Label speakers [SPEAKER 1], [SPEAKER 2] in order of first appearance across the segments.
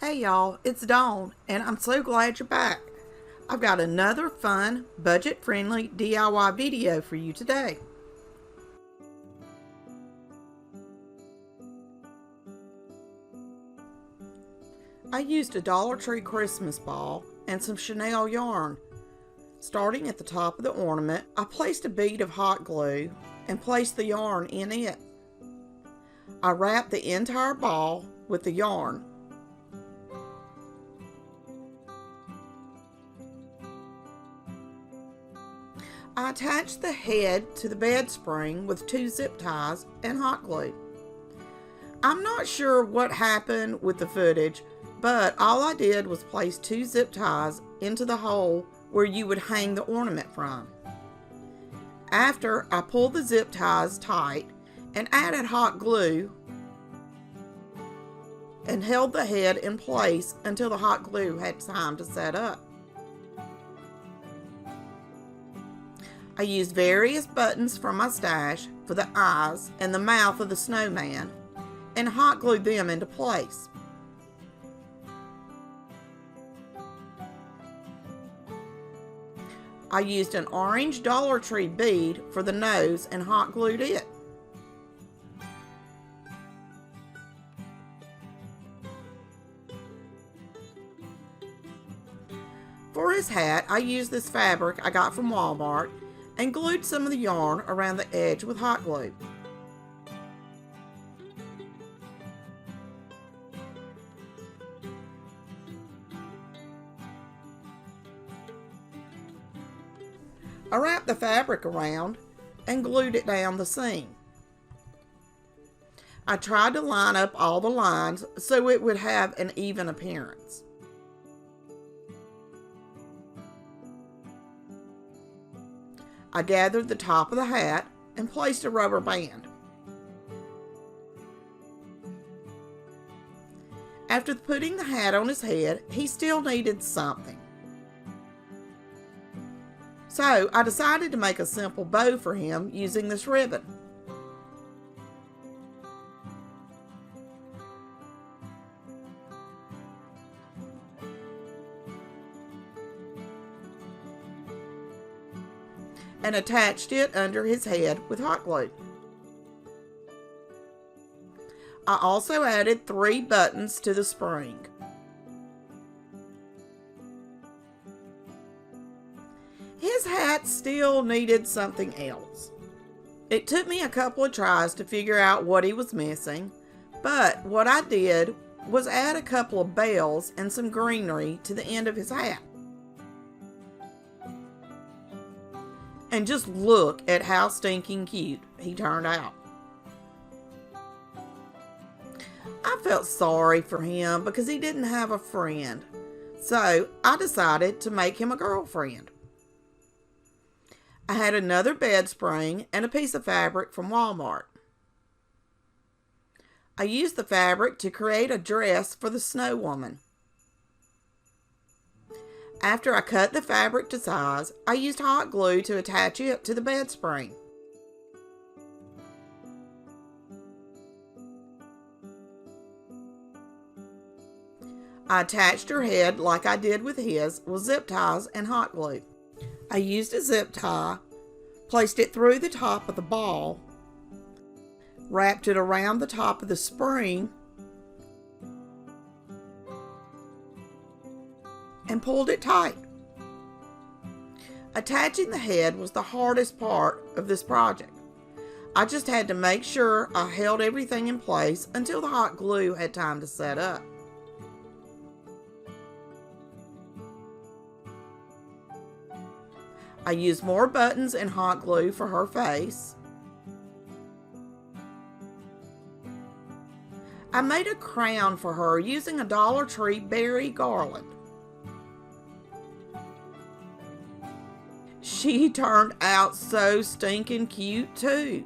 [SPEAKER 1] Hey y'all, it's Dawn, and I'm so glad you're back. I've got another fun, budget-friendly DIY video for you today. I used a Dollar Tree Christmas ball and some chenille yarn. Starting at the top of the ornament, I placed a bead of hot glue and placed the yarn in it. I wrapped the entire ball with the yarn. I attached the head to the bed spring with 2 zip ties and hot glue. I'm not sure what happened with the footage, but all I did was place 2 zip ties into the hole where you would hang the ornament from. After, I pulled the zip ties tight and added hot glue and held the head in place until the hot glue had time to set up. I used various buttons from my stash for the eyes and the mouth of the snowman and hot glued them into place. I used an orange Dollar Tree bead for the nose and hot glued it. For his hat, I used this fabric I got from Walmart and glued some of the yarn around the edge with hot glue. I wrapped the fabric around and glued it down the seam. I tried to line up all the lines so it would have an even appearance. I gathered the top of the hat and placed a rubber band. After putting the hat on his head, he still needed something. So I decided to make a simple bow for him using this ribbon. And attached it under his head with hot glue. I also added 3 buttons to the spring. His hat still needed something else. It took me a couple of tries to figure out what he was missing, but what I did was add a couple of bells and some greenery to the end of his hat. And just look at how stinking cute he turned out. I felt sorry for him because he didn't have a friend, so I decided to make him a girlfriend. I had another bed spring and a piece of fabric from Walmart. I used the fabric to create a dress for the snow woman. After I cut the fabric to size, I used hot glue to attach it to the bed spring. I attached her head like I did with his with zip ties and hot glue. I used a zip tie, placed it through the top of the ball, wrapped it around the top of the spring, and pulled it tight. Attaching the head was the hardest part of this project. I just had to make sure I held everything in place until the hot glue had time to set up. I used more buttons and hot glue for her face. I made a crown for her using a Dollar Tree berry garland. She turned out so stinking cute too.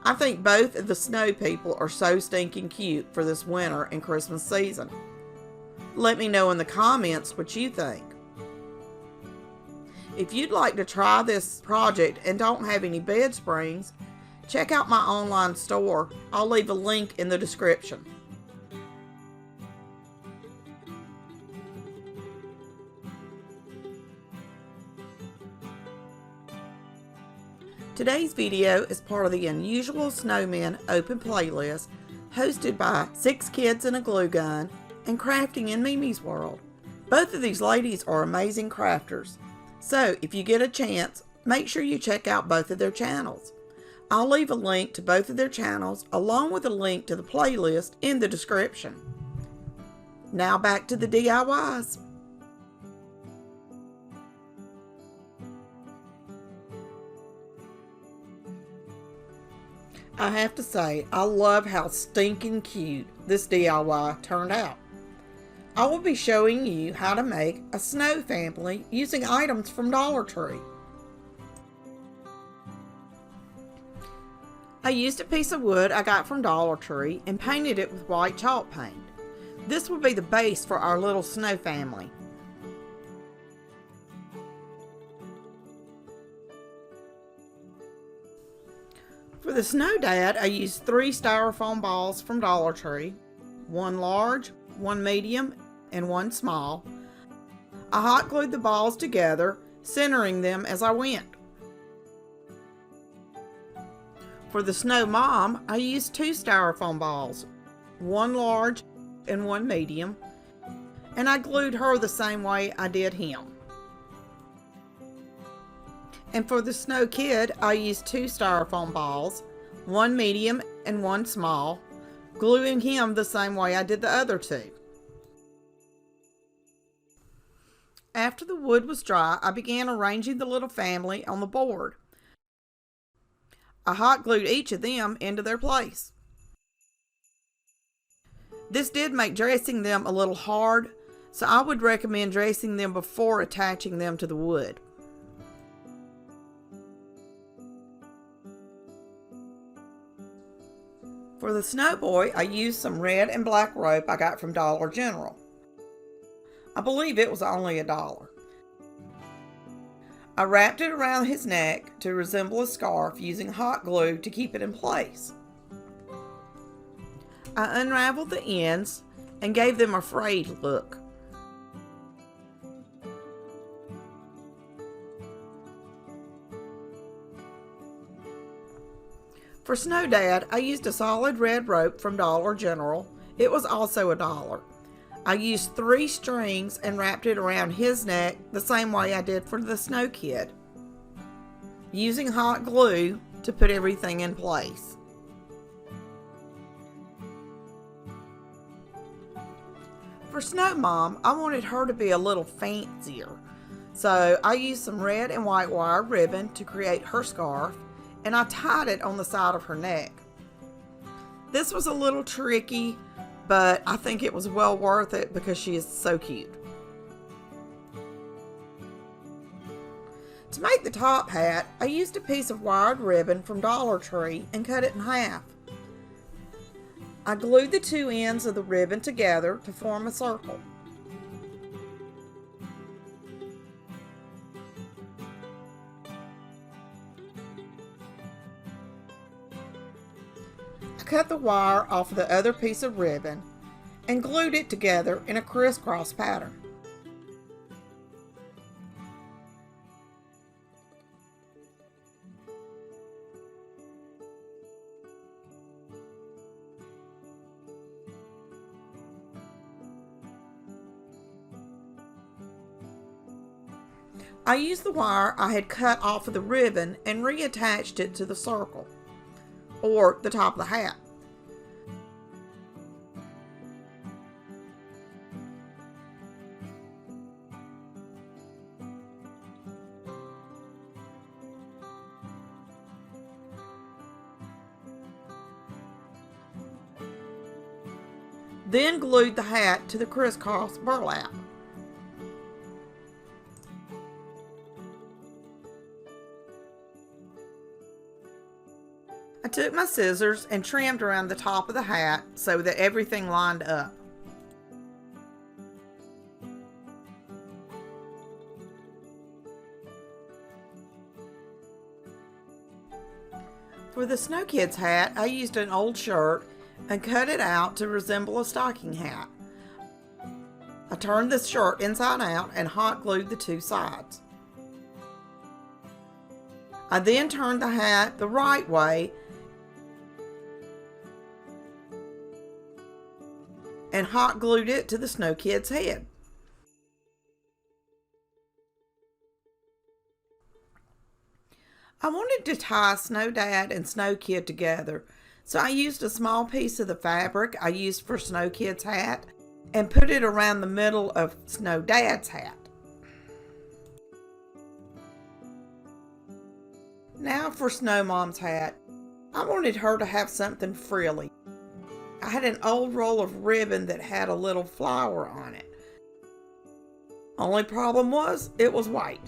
[SPEAKER 1] I think both of the snow people are so stinking cute for this winter and Christmas season. Let me know in the comments what you think. If you'd like to try this project and don't have any bed springs, check out my online store. I'll leave a link in the description. Today's video is part of the Unusual Snowmen open playlist hosted by 6 Kids and a Glue Gun and Crafting in Mimi's World. Both of these ladies are amazing crafters, so if you get a chance, make sure you check out both of their channels. I'll leave a link to both of their channels along with a link to the playlist in the description. Now back to the DIYs. I have to say, I love how stinking cute this DIY turned out. I will be showing you how to make a snow family using items from Dollar Tree. I used a piece of wood I got from Dollar Tree and painted it with white chalk paint. This will be the base for our little snow family. For the Snow Dad, I used 3 styrofoam balls from Dollar Tree, 1 large, 1 medium, and 1 small. I hot glued the balls together, centering them as I went. For the Snow Mom, I used 2 styrofoam balls, 1 large and 1 medium, and I glued her the same way I did him. And for the Snow Kid, I used 2 styrofoam balls, 1 medium and 1 small, gluing him the same way I did the other 2. After the wood was dry, I began arranging the little family on the board. I hot glued each of them into their place. This did make dressing them a little hard, so I would recommend dressing them before attaching them to the wood. For the Snow Boy, I used some red and black rope I got from Dollar General. I believe it was only $1. I wrapped it around his neck to resemble a scarf using hot glue to keep it in place. I unraveled the ends and gave them a frayed look. For Snow Dad, I used a solid red rope from Dollar General. It was also $1. I used 3 strings and wrapped it around his neck the same way I did for the Snow Kid, using hot glue to put everything in place. For Snow Mom, I wanted her to be a little fancier, so I used some red and white wire ribbon to create her scarf, and I tied it on the side of her neck. This was a little tricky, but I think it was well worth it because she is so cute. To make the top hat, I used a piece of wired ribbon from Dollar Tree and cut it in half. I glued the 2 ends of the ribbon together to form a circle. I cut the wire off of the other piece of ribbon and glued it together in a crisscross pattern. I used the wire I had cut off of the ribbon and reattached it to the circle, or the top of the hat. Then glued the hat to the crisscross burlap. I took my scissors and trimmed around the top of the hat so that everything lined up. For the Snow Kids hat, I used an old shirt and cut it out to resemble a stocking hat. I turned the shirt inside out and hot glued the two sides. I then turned the hat the right way and hot glued it to the Snow Kid's head. I wanted to tie Snow Dad and Snow Kid together, so I used a small piece of the fabric I used for Snow Kid's hat and put it around the middle of Snow Dad's hat. Now for Snow Mom's hat. I wanted her to have something frilly. I had an old roll of ribbon that had a little flower on it. Only problem was, it was white.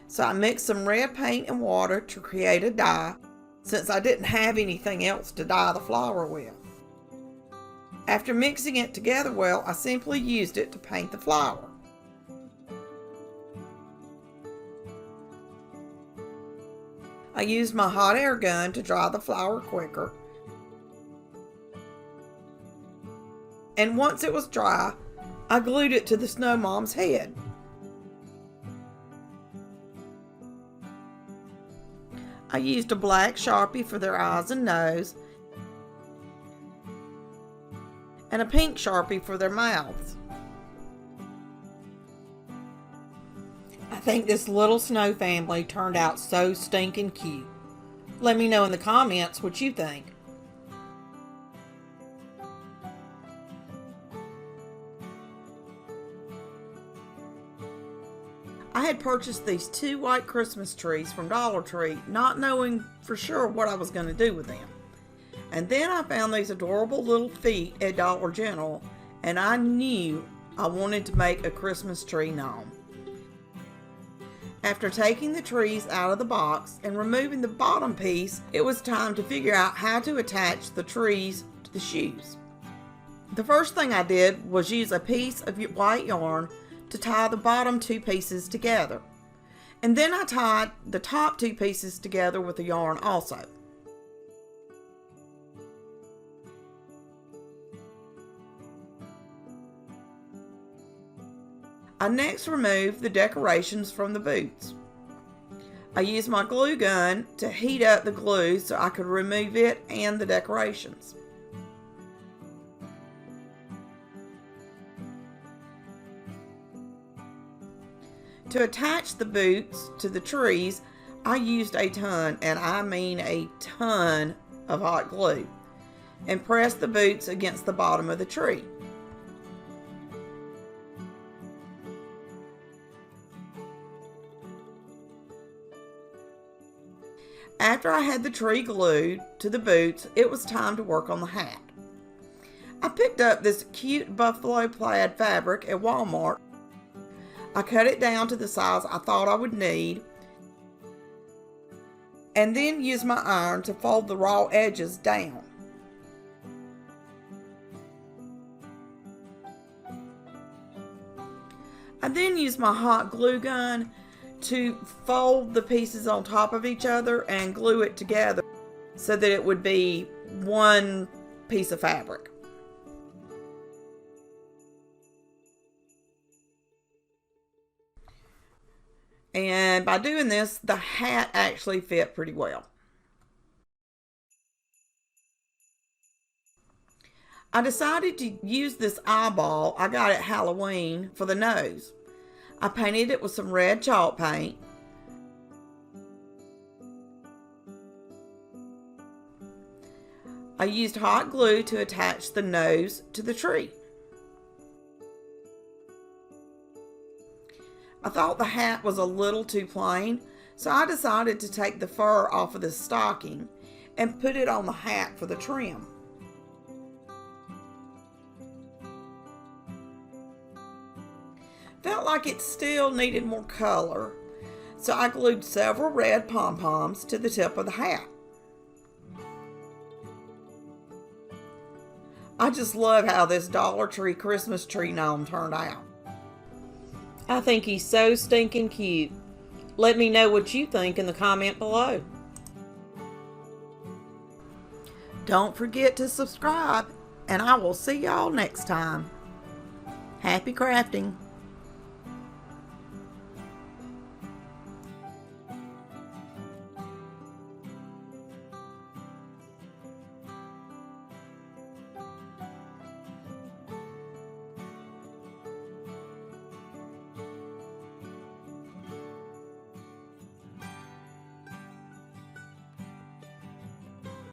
[SPEAKER 1] So I mixed some red paint and water to create a dye, since I didn't have anything else to dye the flower with. After mixing it together well, I simply used it to paint the flower. I used my hot air gun to dry the flower quicker. And once it was dry, I glued it to the Snow Mom's head. I used a black Sharpie for their eyes and nose, and a pink Sharpie for their mouths. I think this little snow family turned out so stinking cute. Let me know in the comments what you think. I had purchased these 2 white Christmas trees from Dollar Tree, not knowing for sure what I was going to do with them. And then I found these adorable little feet at Dollar General, and I knew I wanted to make a Christmas tree gnome. After taking the trees out of the box and removing the bottom piece, it was time to figure out how to attach the trees to the shoes. The first thing I did was use a piece of white yarn to tie the bottom 2 pieces together. And then I tied the top 2 pieces together with the yarn also. I next removed the decorations from the boots. I used my glue gun to heat up the glue so I could remove it and the decorations. To attach the boots to the trees, I used a ton, and I mean a ton, of hot glue, and pressed the boots against the bottom of the tree. After I had the tree glued to the boots, it was time to work on the hat. I picked up this cute buffalo plaid fabric at Walmart. I cut it down to the size I thought I would need, and then used my iron to fold the raw edges down. I then used my hot glue gun to fold the pieces on top of each other and glue it together so that it would be one piece of fabric. And by doing this, the hat actually fit pretty well. I decided to use this eyeball I got at Halloween for the nose. I painted it with some red chalk paint. I used hot glue to attach the nose to the tree. I thought the hat was a little too plain, so I decided to take the fur off of the stocking and put it on the hat for the trim. Felt like it still needed more color, so I glued several red pom-poms to the tip of the hat. I just love how this Dollar Tree Christmas tree gnome turned out. I think he's so stinking cute. Let me know what you think in the comment below. Don't forget to subscribe, and I will see y'all next time. Happy crafting!